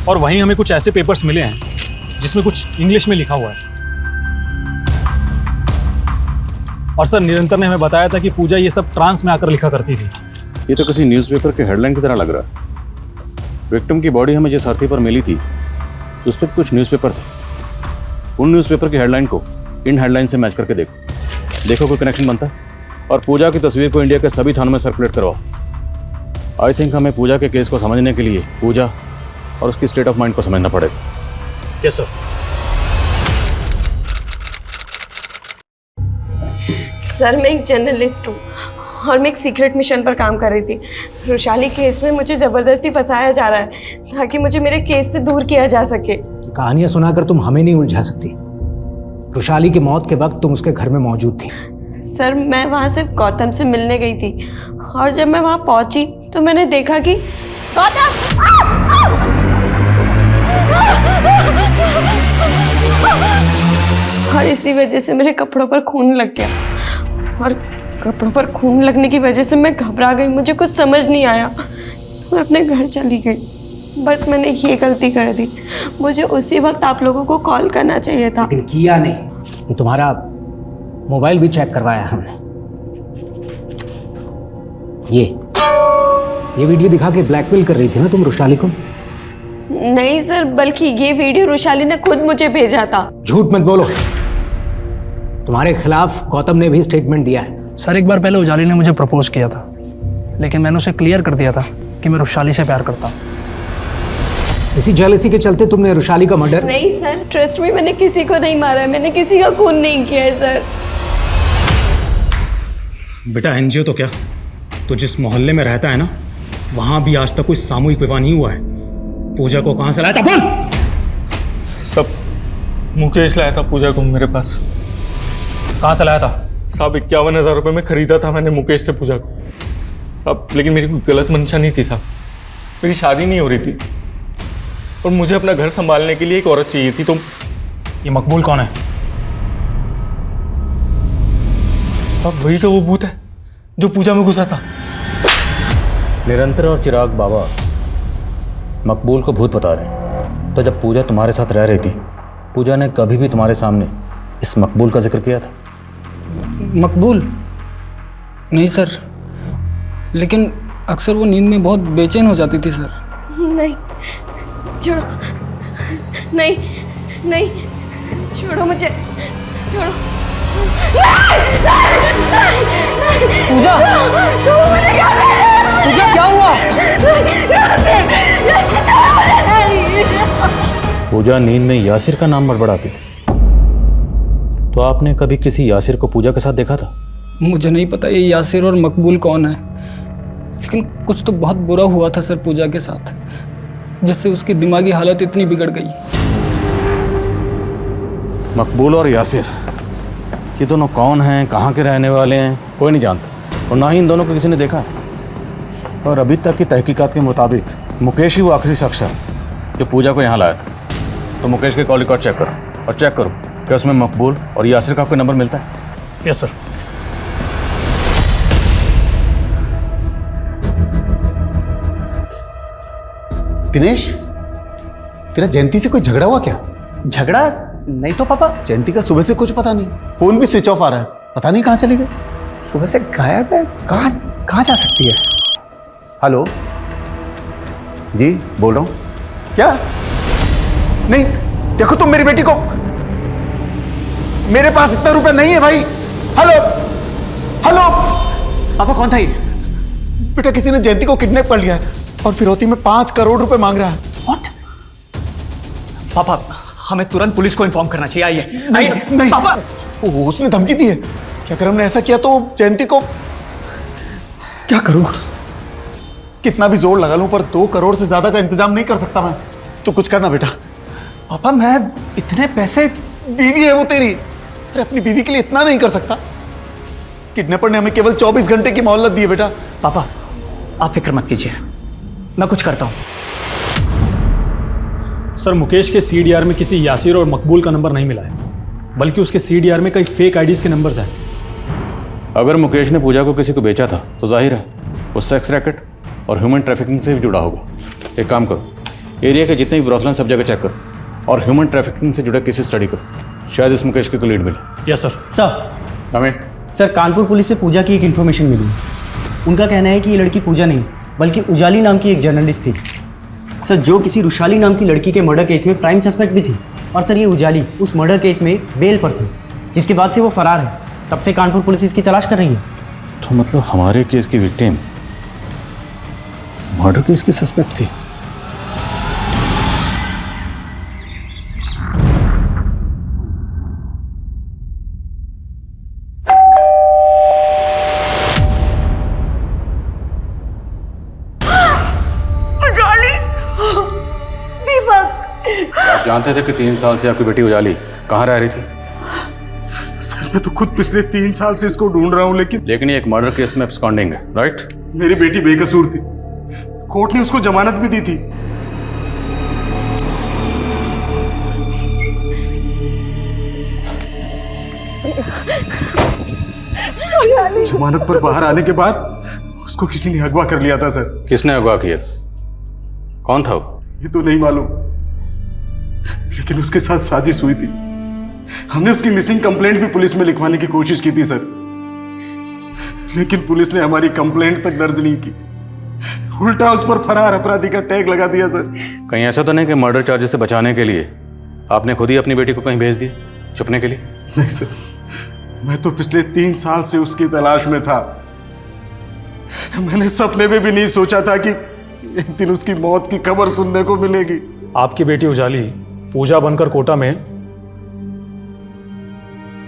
और वहीं हमें कुछ ऐसे पेपर्स मिले हैं जिसमें कुछ इंग्लिश में लिखा हुआ है। और सर निरंतर ने हमें बताया था कि पूजा ये सब ट्रांस में आकर लिखा करती थी। ये तो किसी न्यूज़पेपर के हेडलाइन की तरह लग रहा है। विक्टिम की बॉडी हमें जिस अर्थी पर मिली थी उस पर कुछ न्यूज़पेपर थे। उन न्यूज़पेपर की हेडलाइन को इन हेडलाइन से मैच करके देखो कोई कनेक्शन बनता है। और पूजा की तस्वीर को इंडिया के सभी थानों में सर्कुलेट करवाओ। आई थिंक हमें पूजा के केस को समझने के लिए पूजा और उसकी स्टेट ऑफ माइंड को समझना पड़ेगा। Yes sir. सर मैं एक जर्नलिस्ट हूँ और मैं एक सीक्रेट मिशन पर काम कर रही थी। रुशाली केस में मुझे ज़बरदस्ती फंसाया जा रहा है ताकि मुझे मेरे केस से दूर किया जा सके। कहानियां सुनाकर तुम हमें नहीं उलझा सकती। रुशाली की मौत के वक्त तुम उसके घर में मौजूद थी। सर मैं वहाँ सिर्फ गौतम से मिलने गई थी और जब मैं वहाँ पहुँची तो मैंने देखा कि गौतम और इसी वजह से मेरे कपड़ों पर खून लग गया और कपड़ों पर खून लगने की वजह से मैं घबरा गई। मुझे कुछ समझ नहीं आया, मैं अपने घर चली गई। बस मैंने ये गलती कर दी। मुझे उसी वक्त आप लोगों को कॉल करना चाहिए था। लेकिन किया नहीं। ये तुम्हारा मोबाइल भी चेक करवाया हमने। ये वीडियो दिखा के ब्लैकमेल कर रही थी ना तुम रुशाली को? नहीं सर, बल्कि ये वीडियो रुशाली ने खुद मुझे भेजा था। झूठ मत बोलो। तुम्हारे खिलाफ गौतम ने भी स्टेटमेंट दिया है। सर एक बार पहले उजाली ने मुझे प्रपोज किया था, लेकिन मैंने उसे क्लियर कर दिया था कि मैं रुशाली से प्यार करता हूँ। इसी जेलसी के चलते तुमने रुशाली का मर्डर? नहीं सर, ट्रस्ट में मैंने किसी को नहीं मारा है, मैंने किसी का खून नहीं किया है सर। बेटा एनजीओ तो क्या, तो जिस मोहल्ले में रहता है ना, वहां भी आज तक कोई सामूहिक विवाह नहीं हुआ है। पूजा को कहां से लाया था बोल? सब मुकेश लाया था पूजा को मेरे पास। कहां से लाया था? साहब 51,000 रुपये में खरीदा था मैंने मुकेश से पूजा को साहब, लेकिन मेरी कोई गलत मंशा नहीं थी साहब। मेरी शादी नहीं हो रही थी और मुझे अपना घर संभालने के लिए एक औरत चाहिए थी। तो ये मकबूल कौन है? साहब वही तो वो भूत है जो पूजा में घुसा था। निरंतर और चिराग बाबा मकबूल को भूत बता रहे हैं। तो जब पूजा तुम्हारे साथ रह रही थी, पूजा ने कभी भी तुम्हारे सामने इस मकबूल का जिक्र किया था? मकबूल? नहीं सर, लेकिन अक्सर वो नींद में बहुत बेचैन हो जाती थी सर। नहीं छोड़ो, नहीं नहीं छोड़ो मुझे, छोड़ो पूजा, पूजा क्या हुआ? पूजा नींद में यासिर का नाम बड़बड़ाती थी, तो आपने कभी किसी यासिर को पूजा के साथ देखा था? मुझे नहीं पता ये यासिर और मकबूल कौन है, लेकिन कुछ तो बहुत बुरा हुआ था सर पूजा के साथ, जिससे उसकी दिमागी हालत इतनी बिगड़ गई। मकबूल और यासिर ये दोनों कौन हैं, कहाँ के रहने वाले हैं, कोई नहीं जानता, और ना ही इन दोनों को किसी ने देखा है। और अभी तक की तहकीकात के मुताबिक मुकेश ही वो आखिरी शख्स है जो पूजा को यहाँ लाया था। तो मुकेश के कॉल रिकॉर्ड चेक करो और चेक करो कि उसमें मकबूल और यासिर का कोई नंबर मिलता है। Yes sir. दिनेश, तेरा जयंती से कोई झगड़ा हुआ क्या? झगड़ा नहीं तो पापा। जयंती का सुबह से कुछ पता नहीं, फोन भी स्विच ऑफ आ रहा है, पता नहीं कहाँ चली गई। सुबह से गायब है। कहाँ जा सकती है? हेलो जी, बोल रहा हूँ। क्या? नहीं, देखो तुम मेरी बेटी को, मेरे पास इतना रुपए नहीं है भाई। हेलो हेलो पापा कौन था ये? बेटा किसी ने जयंती को किडनैप कर लिया है और फिरौती में 5 करोड़ रुपए मांग रहा है। व्हाट? पापा हमें तुरंत पुलिस को इन्फॉर्म करना चाहिए। आइए नहीं नहीं पापा। उसने धमकी दी है कि अगर हमने ऐसा किया तो जयंती को। क्या करूं? कितना भी जोर लगा लूं पर 2 करोड़ से ज्यादा का इंतजाम नहीं कर सकता मैं। तो कुछ करना बेटा। पापा मैं इतने पैसे। बीवी है वो तेरी, अरे अपनी बीवी के लिए इतना नहीं कर सकता? किडनैपर ने हमें केवल 24 घंटे की मोहलत दी है बेटा। पापा आप फिक्र मत कीजिए, मैं कुछ करता हूं। सर मुकेश के सीडीआर में किसी यासिर और मकबूल का नंबर नहीं मिला है, बल्कि उसके सीडीआर में कई फेक आईडीज के नंबर्स हैं। अगर मुकेश ने पूजा को किसी को बेचा था तो जाहिर है वो सेक्स रैकेट और ह्यूमन ट्रैफिकिंग से भी जुड़ा होगा। एक काम करो, एरिया के जितने भी ब्रोथल सब जगह चेक करो और ह्यूमन ट्रैफिकिंग से जुड़ा केसेस स्टडी करो। शायद इस मुकेश की कोई लीड मिले। Yes sir. सर हमें सर कानपुर पुलिस से पूजा की एक इन्फॉर्मेशन मिली। उनका कहना है कि ये लड़की पूजा नहीं बल्कि उजाली नाम की एक जर्नलिस्ट थी सर, जो किसी रुशाली नाम की लड़की के मर्डर केस में प्राइम सस्पेक्ट भी थी। और सर ये उजाली उस मर्डर केस में बेल पर थी, जिसके बाद से वो फरार है। तब से कानपुर पुलिस इसकी तलाश कर रही है। तो मतलब हमारे केस की विक्टिम मर्डर केस की सस्पेक्ट थी। आप जानते थे कि 3 साल से आपकी बेटी उजाली कहाँ रह रही थी? सर मैं तो खुद पिछले 3 साल से इसको ढूंढ रहा हूँ, लेकिन ये एक मर्डर केस में एब्सकॉन्डिंग है, राइट? मेरी बेटी बेकसूर थी, कोर्ट ने उसको जमानत भी दी थी। जमानत पर बाहर आने के बाद उसको किसी ने अगवा कर लिया था सर। किसने अगवा किया? कौन था वो? ये तो नहीं मालूम, लेकिन उसके साथ साजिश हुई थी। हमने उसकी मिसिंग कंप्लेंट भी पुलिस में लिखवाने की कोशिश की थी सर, लेकिन पुलिस ने हमारी कंप्लेंट तक दर्ज नहीं की, उल्टा उस पर फरार अपराधी का टैग लगा दिया सर। कहीं ऐसा तो नहीं कि मर्डर चार्जेस से बचाने के लिए आपने खुद ही अपनी बेटी को कहीं भेज दिया छुपने के लिए? नहीं सर, मैं तो पिछले 3 साल से उसकी तलाश में था। मैंने सपने में भी नहीं सोचा था कि एक दिन उसकी मौत की खबर सुनने को मिलेगी। आपकी बेटी उजाली पूजा बनकर कोटा में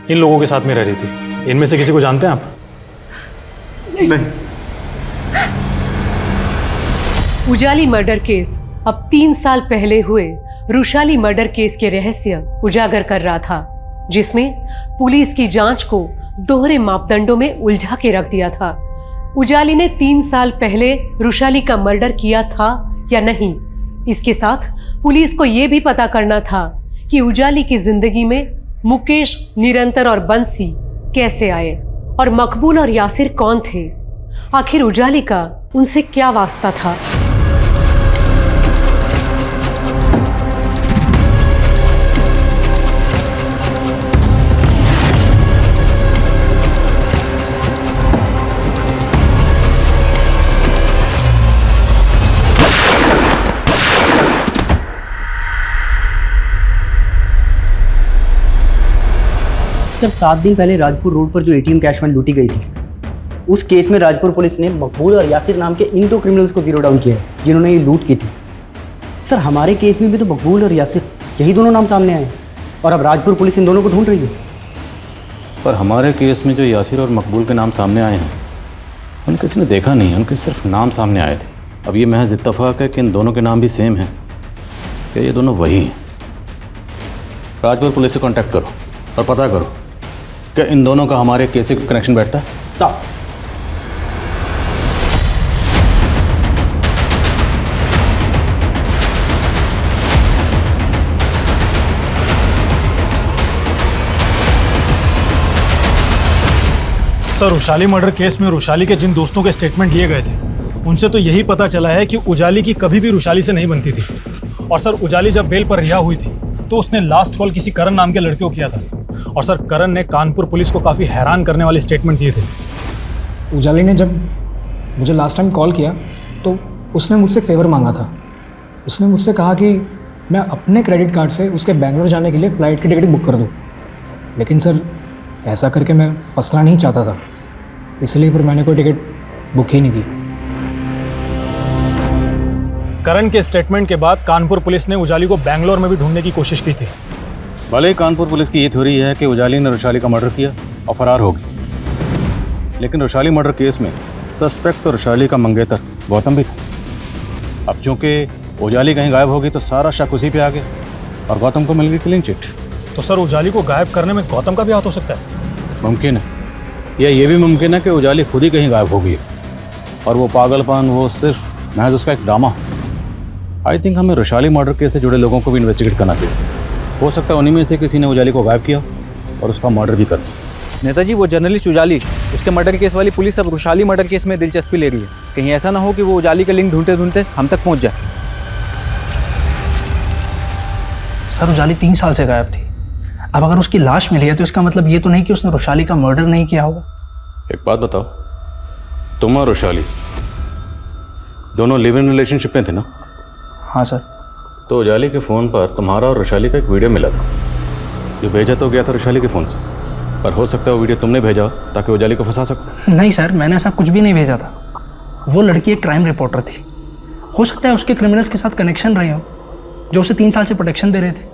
इन लोगों के साथ में रह रही थी। इनमें से किसी को जानते हैं आप? नहीं। उजाली मर्डर केस अब 3 साल पहले हुए रुशाली मर्डर केस के रहस्य उजागर कर रहा था, जिसमें पुलिस की जांच को दोहरे मापदंडों में उलझा के रख दिया था। उजाली ने 3 साल पहले रुशाली का मर्डर किया था या नहीं, इसके साथ पुलिस को यह भी पता करना था कि उजाली की जिंदगी में मुकेश, निरंतर और बंसी कैसे आए और मकबूल और यासिर कौन थे। आखिर उजाली का उनसे क्या वास्ता था। सर 7 दिन पहले राजपुर रोड पर जो एटीएम कैश वैन लूटी गई थी, उस केस में राजपुर पुलिस ने मकबूल और यासिर नाम के इन 2 क्रिमिनल्स को जीरो डाउन किया है जिन्होंने ये लूट की थी। सर हमारे केस में भी तो मकबूल और यासिर यही दोनों नाम सामने आए और अब राजपुर पुलिस इन दोनों को ढूंढ रही है। पर हमारे केस में जो यासिर और मकबूल के नाम सामने आए हैं उन किसी ने देखा नहीं, उनके सिर्फ नाम सामने आए थे। अब ये महज इत्तफाक है कि इन दोनों के नाम भी सेम हैं। क्या ये दोनों वही हैं? राजपुर पुलिस से कांटेक्ट करो और पता करो क्या इन दोनों का हमारे केस से कनेक्शन बैठता है। साहब सर रुशाली मर्डर केस में रुशाली के जिन दोस्तों के स्टेटमेंट लिए गए थे उनसे तो यही पता चला है कि उजाली की कभी भी रुशाली से नहीं बनती थी। और सर उजाली जब बेल पर रिहा हुई थी तो उसने लास्ट कॉल किसी करण नाम के लड़के को किया था और सर करण ने कानपुर पुलिस को काफ़ी हैरान करने वाले स्टेटमेंट दिए थे। उजाली ने जब मुझे लास्ट टाइम कॉल किया तो उसने मुझसे फेवर मांगा था। उसने मुझसे कहा कि मैं अपने क्रेडिट कार्ड से उसके बेंगलोर जाने के लिए फ़्लाइट की टिकट बुक कर दूं। लेकिन सर ऐसा करके मैं फंसना नहीं चाहता था, इसलिए फिर मैंने कोई टिकट बुक ही नहीं की। करण के स्टेटमेंट के बाद कानपुर पुलिस ने उजाली को बेंगलोर में भी ढूंढने की कोशिश की थी। भले ही कानपुर पुलिस की ये थ्योरी है कि उजाली ने रुशाली का मर्डर किया और फरार होगी, लेकिन रुशाली मर्डर केस में सस्पेक्ट तो रुशाली का मंगेतर गौतम भी था। अब चूंकि उजाली कहीं गायब होगी तो सारा शक उसी पे आ गया और गौतम को मिल गई क्लीन चिट। तो सर उजाली को गायब करने में गौतम का भी हाथ हो सकता है? मुमकिन है, या ये भी मुमकिन है कि उजाली खुद ही कहीं गायब हो गई और वो पागलपन वो सिर्फ महज उसका एक ड्रामा। आई थिंक हमें रुशाली मर्डर केस से जुड़े लोगों को भी इन्वेस्टिगेट करना चाहिए। हो सकता है उन्हीं में से किसी ने उजाली को गायब किया और उसका मर्डर भी कर दिया। नेताजी वो जर्नलिस्ट उजाली, उसके मर्डर केस वाली पुलिस अब रुशाली मर्डर केस में दिलचस्पी ले रही है। कहीं ऐसा ना हो कि वो उजाली का लिंक ढूंढते ढूंढते हम तक पहुंच जाए। सर उजाली 3 साल से गायब थी। अब अगर उसकी लाश मिली है तो इसका मतलब ये तो नहीं कि उसने रुशाली का मर्डर नहीं किया होगा। एक बात बताओ, तुम और रुशाली दोनों लिव इन रिलेशनशिप में थे ना? हाँ सर। तो उजाली के फ़ोन पर तुम्हारा और रुशाली का एक वीडियो मिला था जो भेजा तो गया था रुशाली के फ़ोन से, पर हो सकता है वो वीडियो तुमने भेजा ताकि उजाली को फंसा सको। नहीं सर, मैंने ऐसा कुछ भी नहीं भेजा था। वो लड़की एक क्राइम रिपोर्टर थी। हो सकता है उसके क्रिमिनल्स के साथ कनेक्शन रहे हो जो उसे 3 साल से प्रोटेक्शन दे रहे थे।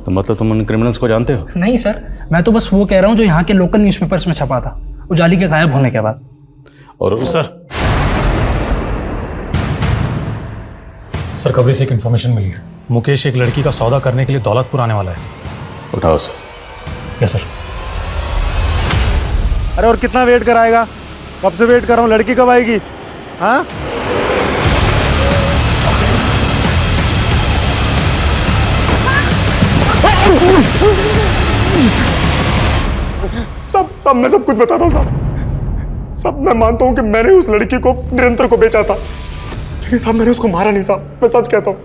तो मतलब तुम उन क्रिमिनल्स को जानते हो? नहीं सर, मैं तो बस वो कह रहा हूँ जो यहाँ के लोकल न्यूज़पेपर्स में छपा था उजाली के गायब होने के बाद। और सर खबरी से एक इन्फॉर्मेशन मिली है। मुकेश एक लड़की का सौदा करने के लिए दौलतपुर आने वाला है। उठाओ सर। Yes sir. अरे और कितना वेट कराएगा? कब से वेट कर रहा हूँ, लड़की कब आएगी? हाँ सब मैं सब कुछ बताता हूँ सब मैं मानता हूँ कि मैंने उस लड़की को निरंतर को बेचा था, लेकिन साहब मैंने उसको मारा नहीं साहब, मैं सच कहता हूँ।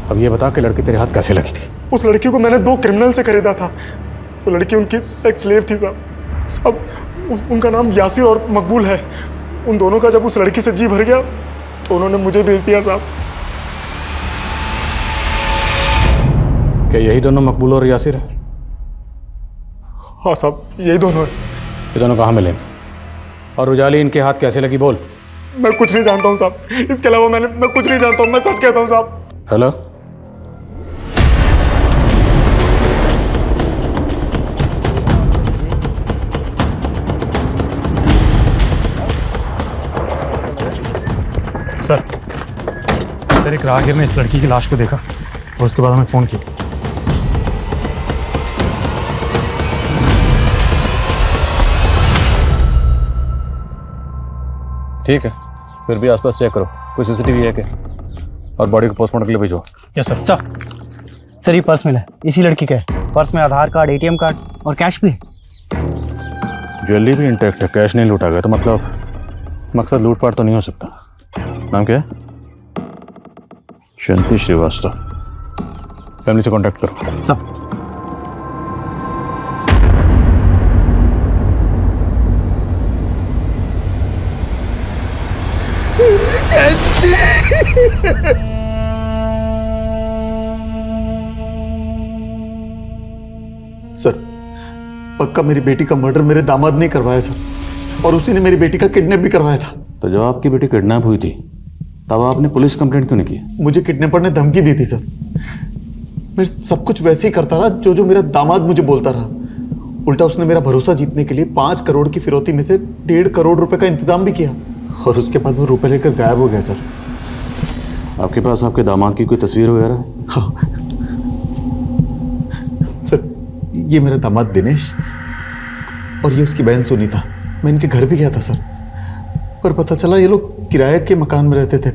अब ये बता कि लड़की तेरे हाथ कैसे लगी थी? उस लड़की को मैंने 2 क्रिमिनल से खरीदा था। वो लड़की उनकी सेक्स स्लेव थी साहब। उनका नाम यासिर और मकबूल है। उन दोनों का जब उस लड़की से जी भर गया तो उन्होंने मुझे भेज दिया साहब। क्या यही दोनों मकबूल और यासिर हैं? हाँ साहब, यही दोनों है। ये दोनों कहाँ मिले और उजाली इनके हाथ कैसे लगी? बोल। मैं कुछ नहीं जानता हूँ साहब, इसके अलावा मैं कुछ नहीं जानता हूँ, मैं सच कहता हूँ साहब। हेलो, सर एक राहगीर ने इस लड़की की लाश को देखा और उसके बाद हमें फ़ोन किया। ठीक है, फिर भी आसपास चेक करो, कोई सीसीटीवी है क्या, और बॉडी को पोस्टमार्टम के लिए भेजो। Yes sir. सर ये पर्स मिला है, इसी लड़की का है। पर्स में आधार कार्ड, एटीएम कार्ड और कैश भी है। ज्वेलरी भी इंटैक्ट है, कैश नहीं लूटा गया, तो मतलब मकसद लूटपाट तो नहीं हो सकता। नाम क्या है? जयंती श्रीवास्तव। फैमिली से कांटेक्ट करो। सब सर पक्का मेरी बेटी का मर्डर मेरे दामाद ने करवाया सर, और उसी ने मेरी बेटी का किडनैप भी करवाया था। तो जब आपकी बेटी किडनैप हुई थी तब आपने पुलिस कंप्लेंट क्यों नहीं की? मुझे किडनैपर ने धमकी दी थी सर। मैं सब कुछ वैसे ही करता रहा जो मेरा दामाद मुझे बोलता रहा। उल्टा उसने मेरा भरोसा जीतने के लिए 5 करोड़ की फिरौती में से 1.5 करोड़ रुपए का इंतजाम भी किया, और उसके बाद वो रुपए लेकर गायब हो गया सर। आपके पास आपके दामाद की कोई तस्वीर वगैरह है? हाँ सर, ये मेरा दामाद दिनेश और ये उसकी बहन सुनीता। मैं इनके घर भी गया था सर, पर पता चला ये लोग किराए के मकान में रहते थे,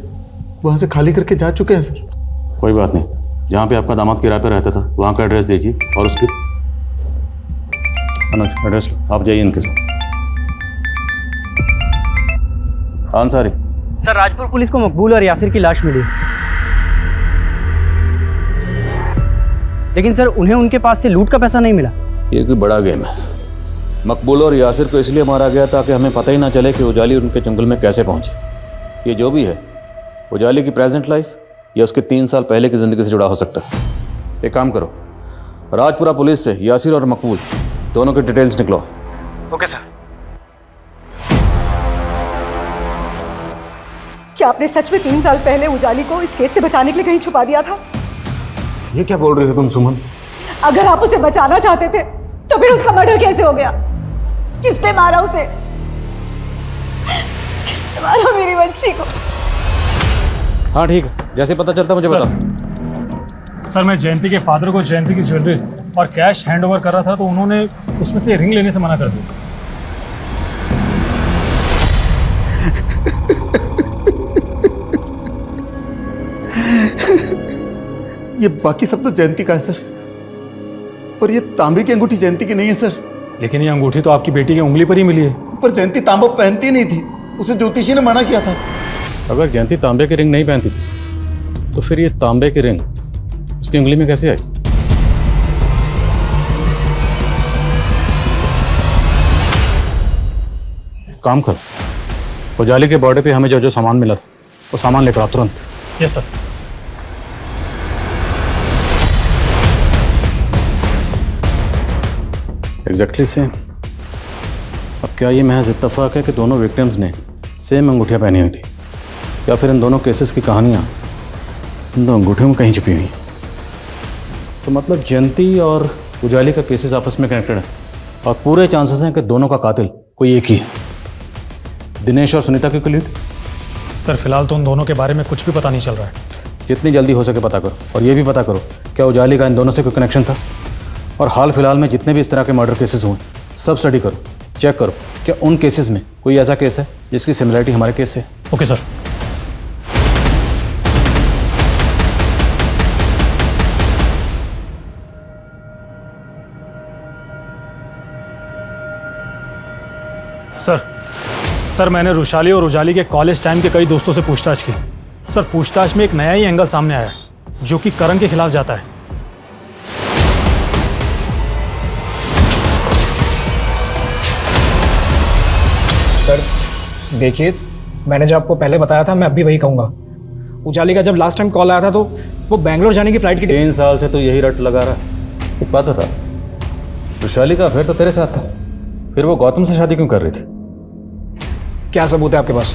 वहां से खाली करके जा चुके हैं सर। कोई बात नहीं, जहाँ पे आपका दामाद किराए पर रहता था वहाँ का एड्रेस दीजिए और उसके अनुज एड्रेस आप जाइए इनके साथ। अंसारी। सर राजपुर पुलिस को मकबूल और यासिर की लाश मिली, लेकिन सर उन्हें उनके पास से लूट का पैसा नहीं मिला। ये कोई बड़ा गेम है। मकबूल और यासिर को इसलिए मारा गया ताकि हमें पता ही ना चले कि उजाली उनके जंगल में कैसे पहुंचे। ये जो भी है, उजाली की प्रेजेंट लाइफ या उसके 3 साल पहले की ज़िंदगी से जुड़ा हो सकता है। एक काम करो, राजपुरा पुलिस से यासिर और मकबूल दोनों की डिटेल्स निकलो। Okay sir. क्या आपने सच में 3 साल पहले उजाली को इस केस से बचाने के लिए कहीं छुपा दिया था? ये क्या बोल रही हो तुम सुमन? अगर आप उसे बचाना चाहते थे तो फिर उसका मर्डर कैसे हो गया? किसने मारा उसे? किसने मारा मेरी बच्ची को? हाँ ठीक है, जैसे पता चलता मुझे बता। सर मैं जयंती के फादर को जयंती की ज्वेलरीज और कैश हैंड ओवर कर रहा था, तो उन्होंने उसमें से रिंग लेने से मना कर दिया। ये बाकी सब तो जयंती का है सर, पर ये तांबे की अंगूठी जयंती की नहीं है सर। लेकिन ये अंगूठी तो आपकी बेटी की उंगली पर ही मिली है। पर जयंती तांबा पहनती नहीं थी, उसे ज्योतिषी ने मना किया था। अगर जयंती तांबे की रिंग नहीं पहनती थी तो फिर ये तांबे की रिंग उसकी उंगली में कैसे आई? काम करो, उजाली के बॉर्डर पे हमें जो जो सामान मिला था वो सामान लेकर आओ तुरंत। Yes sir. Exactly same. अब क्या ये महज इत्तेफाक है कि दोनों विक्टिम्स ने सेम अंगूठियाँ पहनी हुई थी, या फिर इन दोनों केसेस की कहानियाँ इन दो अंगूठियों में कहीं छुपी हुई? तो मतलब जयंती और उजाली का केसेस आपस में कनेक्टेड है, और पूरे चांसेस हैं कि दोनों का कातिल कोई एक ही है। दिनेश और सुनीता की लीड? सर फिलहाल तो उन दोनों के बारे में कुछ भी पता नहीं चल रहा है। जितनी जल्दी हो सके पता करो, और ये भी पता करो क्या उजाली का इन दोनों से कोई कनेक्शन था। और हाल फिलहाल में जितने भी इस तरह के मर्डर केसेस हुए सब स्टडी करो, चेक करो क्या उन केसेस में कोई ऐसा केस है जिसकी सिमिलरिटी हमारे केस से। Okay sir. सर मैंने रुशाली और उजाली के कॉलेज टाइम के कई दोस्तों से पूछताछ की। सर पूछताछ में एक नया ही एंगल सामने आया जो कि करण के खिलाफ जाता है। सर देखिए, मैंने जो आपको पहले बताया था मैं अब भी वही कहूँगा। उजाली का जब लास्ट टाइम कॉल आया था तो वो बैंगलोर जाने की फ्लाइट की 3 साल से तो यही रट लगा रहा है। एक बात बता, वैशाली का अफेयर तो तेरे साथ था, फिर वो गौतम से शादी क्यों कर रही थी? क्या सबूत है आपके पास?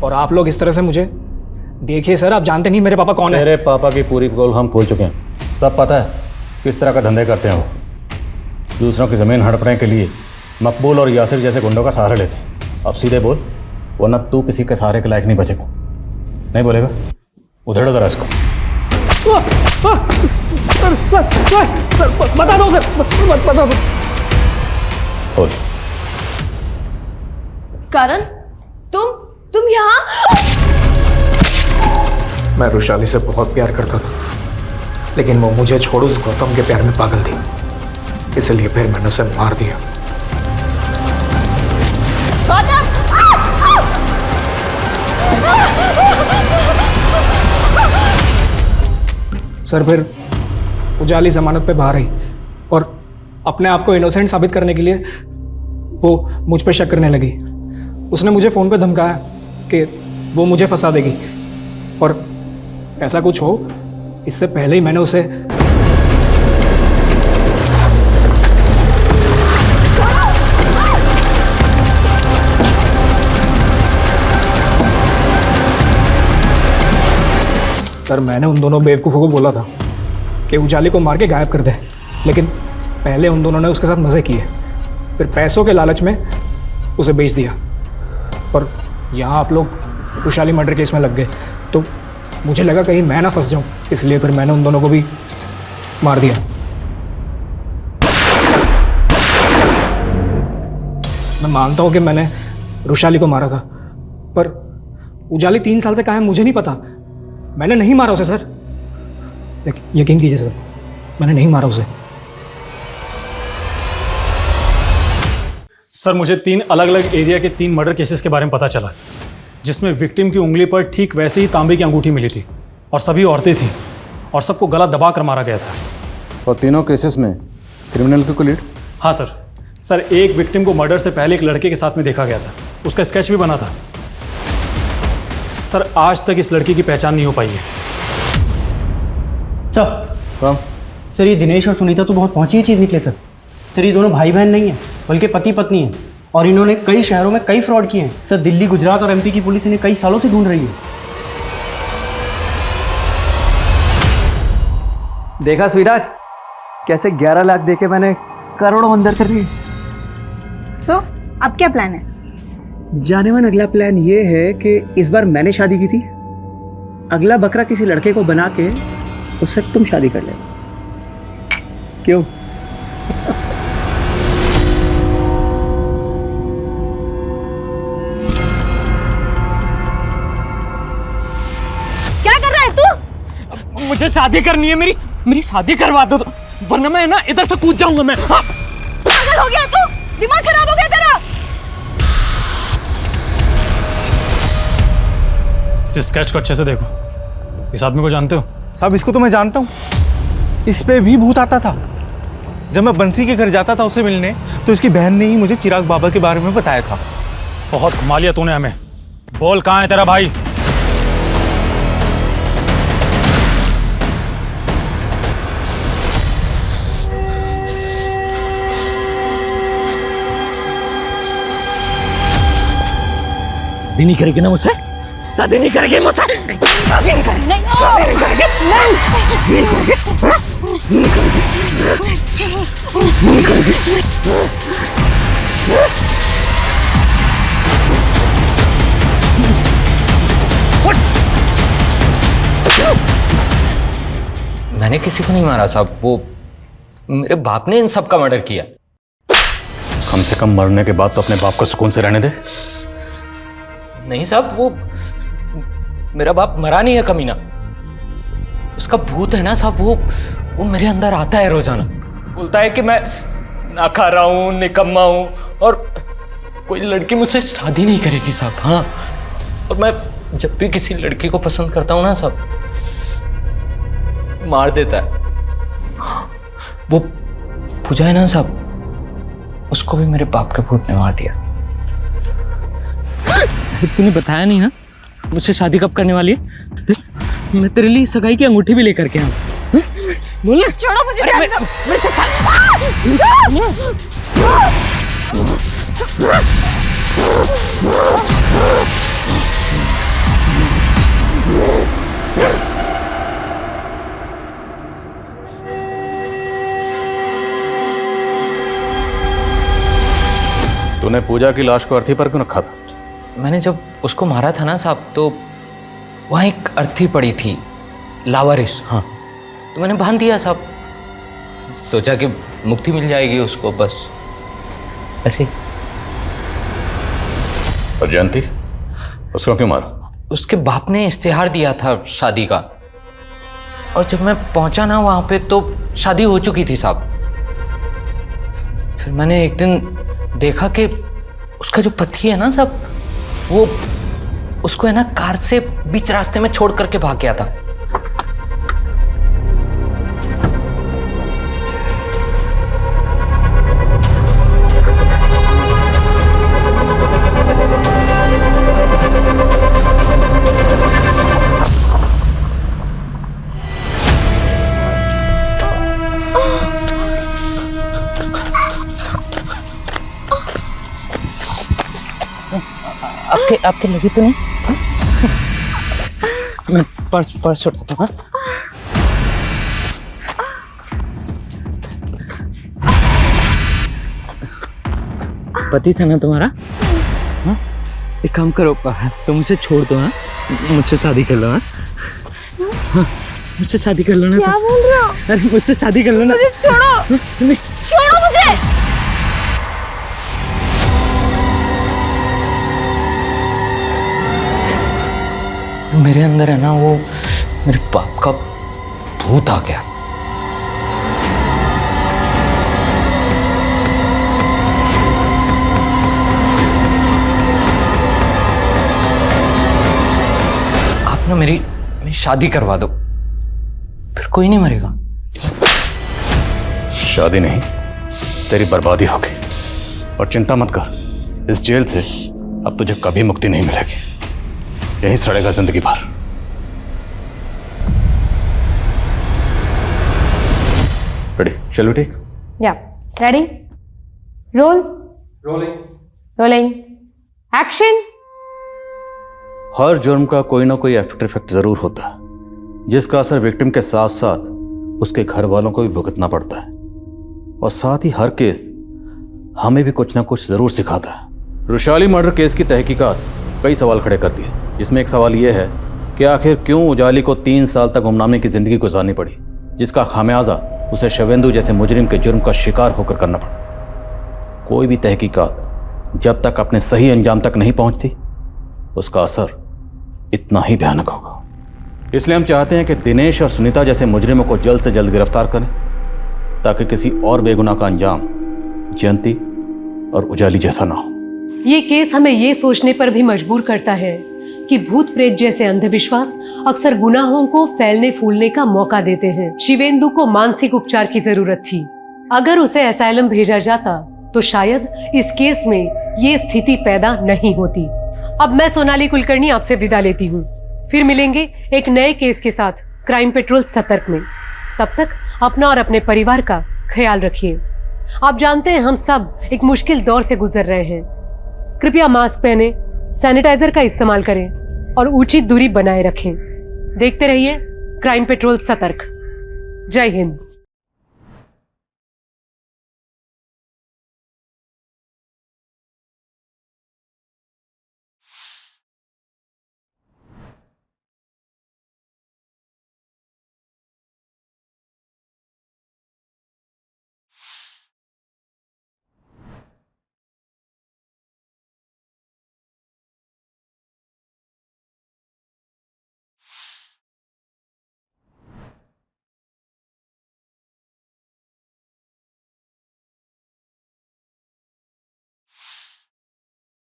और आप लोग इस तरह से मुझे देखिए सर, आप जानते नहीं मेरे पापा कौन है। मेरे पापा की पूरी पोल हम खोल चुके हैं, सब पता है किस तरह का धंधे करते हैं वो। दूसरों की ज़मीन हड़पने के लिए मकबूल और यासिर जैसे गुंडों का सहारा लेते हैं। अब सीधे बोल, वरना तू किसी के सहारे के लायक नहीं बचेगा। नहीं बोलेगा? उधेड़ो जरा इसको। सर बता दो सर, बता दो। बोल। करण, तुम यहाँ? मैं रुशाली से बहुत प्यार करता था, लेकिन वो मुझे छोड़ उस गौतम के प्यार में पागल थी, इसलिए फिर मैंने उसे मार दिया। सर फिर उजाली जमानत पे बाहर आई और अपने आप को इनोसेंट साबित करने के लिए वो मुझ पे शक करने लगी। उसने मुझे फ़ोन पे धमकाया कि वो मुझे फंसा देगी, और ऐसा कुछ हो इससे पहले ही मैंने उसे सर मैंने उन दोनों बेवकूफ़ों को बोला था कि उजाली को मार के गायब कर दे, लेकिन पहले उन दोनों ने उसके साथ मज़े किए, फिर पैसों के लालच में उसे बेच दिया, और यहाँ आप लोग वैशाली मर्डर केस में लग गए। तो मुझे लगा कहीं मैं ना फंस जाऊँ, इसलिए फिर मैंने उन दोनों को भी मार दिया। मैं मानता हूँ कि मैंने वैशाली को मारा था, पर उजाली 3 साल से कहाँ है मुझे नहीं पता। मैंने नहीं मारा उसे सर, यकीन कीजिए सर, मैंने नहीं मारा उसे। सर मुझे 3 अलग अलग एरिया के 3 मर्डर केसेस के बारे में पता चला, जिसमें विक्टिम की उंगली पर ठीक वैसे ही तांबे की अंगूठी मिली थी, और सभी औरतें थीं, और सबको गला दबा कर मारा गया था। और तीनों केसेस में क्रिमिनल को लीड? हाँ सर एक विक्टिम को मर्डर से पहले एक लड़के के साथ में देखा गया था, उसका स्केच भी बना था। सर आज तक इस लड़की की पहचान नहीं हो पाई है। सर ये दिनेश और सुनीता तो बहुत पहुंची चीज़ निकले सर। सर ये दोनों भाई बहन नहीं हैं, बल्कि पति पत्नी हैं, और इन्होंने कई शहरों में कई फ्रॉड किए हैं। सर दिल्ली, गुजरात और एमपी की पुलिस इन्हें कई सालों से ढूंढ रही है। देखा स्वीराज, कैसे 11 लाख देके मैंने करोड़ों अंदर कर दिए। सो अब क्या प्लान है? जाने मन अगला प्लान ये है कि इस बार मैंने शादी की थी, अगला बकरा किसी लड़के को बना के उससे तुम शादी कर लेना। क्यों? क्या कर रहा है तू? मुझे शादी करनी है, मेरी शादी करवा दो, वरना मैं ना इधर से कूद जाऊंगा मैं। पागल हो गया तू? दिमाग खराब हो गया तेरा? इस स्केच को अच्छे से देखो, इस आदमी को जानते हो? साहब इसको तो मैं जानता हूँ, इस पे भी भूत आता था। जब मैं बंसी के घर जाता था उसे मिलने, तो इसकी बहन ने ही मुझे चिराग बाबा के बारे में बताया था। बहुत घुमा लिया तूने हमें, बोल कहाँ है तेरा भाई? शादी नहीं करेगी ना मुझसे? शादी नहीं करेगी मुझसे? शादी नहीं करेगी? शादी नहीं करेगी? नहीं करेगी? मैंने किसी को नहीं मारा साहब, वो मेरे बाप ने इन सब का मर्डर किया। कम से कम मरने के बाद तो अपने बाप को सुकून से रहने दे। नहीं साहब, वो मेरा बाप मरा नहीं है कमीना, उसका भूत है ना साहब, वो मेरे अंदर आता है रोजाना, बोलता है कि मैं ना खा रहा हूँ, निकम्मा हूँ, और कोई लड़की मुझसे शादी नहीं करेगी साहब। हाँ, और मैं जब भी किसी लड़की को पसंद करता हूँ ना साहब, मार देता है। वो पूजा है ना साहब, उसको भी मेरे बाप के भूत ने मार दिया। तूने बताया नहीं ना मुझसे शादी कब करने वाली है? मैं तेरे लिए सगाई की अंगूठी भी लेकर के आऊँ। बोल ना। छोड़ो मुझे। तूने पूजा की लाश को अर्थी पर क्यों रखा था? मैंने जब उसको मारा था ना साहब, तो वहाँ एक अर्थी पड़ी थी, लावारिस। हाँ, तो मैंने बांध दिया साहब, सोचा कि मुक्ति मिल जाएगी उसको, बस ऐसे ही। और जयंती, उसको क्यों मारा? उसके बाप ने इश्तिहार दिया था शादी का, और जब मैं पहुंचा ना वहाँ पे तो शादी हो चुकी थी साहब। फिर मैंने एक दिन देखा कि उसका जो पति है ना साहब, वो उसको है ना कार से बीच रास्ते में छोड़ करके भाग गया था। आपके लगी तो नहीं? मैं पर्स उठाता हूँ। पति था ना तुम्हारा? हाँ? एक काम करो, तुम मुझसे छोड़ दो। हाँ, मुझसे शादी कर लो। हाँ, मुझसे शादी कर लो ना। क्या बोल रहे हो? अरे मुझसे शादी कर लो ना। मुझे छोड़ो, छोड़ो मुझे। मेरे अंदर है ना वो मेरे बाप का भूत आ गया। आप ना मेरी शादी करवा दो, फिर कोई नहीं मरेगा। शादी नहीं, तेरी बर्बादी होगी। और चिंता मत कर, इस जेल से अब तुझे कभी मुक्ति नहीं मिलेगी, यही सड़ेगा जिंदगी भर। रेडी? चलो ठीक। या रेडी, रोल रोलिंग एक्शन। हर जुर्म का कोई ना कोई आफ्टर इफेक्ट जरूर होता है, जिसका असर विक्टिम के साथ साथ उसके घर वालों को भी भुगतना पड़ता है। और साथ ही हर केस हमें भी कुछ ना कुछ जरूर सिखाता है। रुशाली मर्डर केस की तहकीकात कई सवाल खड़े करती है, जिसमें एक सवाल यह है कि आखिर क्यों उजाली को 3 साल तक गुमनामी की जिंदगी गुजारनी पड़ी, जिसका खामियाजा उसे शिवेंदु जैसे मुजरिम के जुर्म का शिकार होकर करना पड़ा। कोई भी तहकीकात जब तक अपने सही अंजाम तक नहीं पहुंचती, उसका असर इतना ही भयानक होगा। इसलिए हम चाहते हैं कि दिनेश और सुनीता जैसे मुजरिमों को जल्द से जल्द गिरफ्तार करें, ताकि किसी और बेगुनाह का अंजाम जयंती और उजाली जैसा ना हो। ये केस हमें ये सोचने पर भी मजबूर करता है कि भूत प्रेत जैसे अंधविश्वास अक्सर गुनाहों को फैलने फूलने का मौका देते हैं। शिवेंदु को मानसिक उपचार की जरूरत थी। अगर उसे असाइलम भेजा जाता तो शायद इस केस में ये स्थिति पैदा नहीं होती। अब मैं सोनाली कुलकर्णी आपसे विदा लेती हूँ। फिर मिलेंगे एक नए केस के साथ क्राइम पेट्रोल सतर्क में। तब तक अपना और अपने परिवार का ख्याल रखिए। आप जानते हैं हम सब एक मुश्किल दौर से गुजर रहे हैं। कृपया मास्क पहने, सैनिटाइजर का इस्तेमाल करें और उचित दूरी बनाए रखें। देखते रहिए क्राइम पेट्रोल सतर्क। जय हिंद।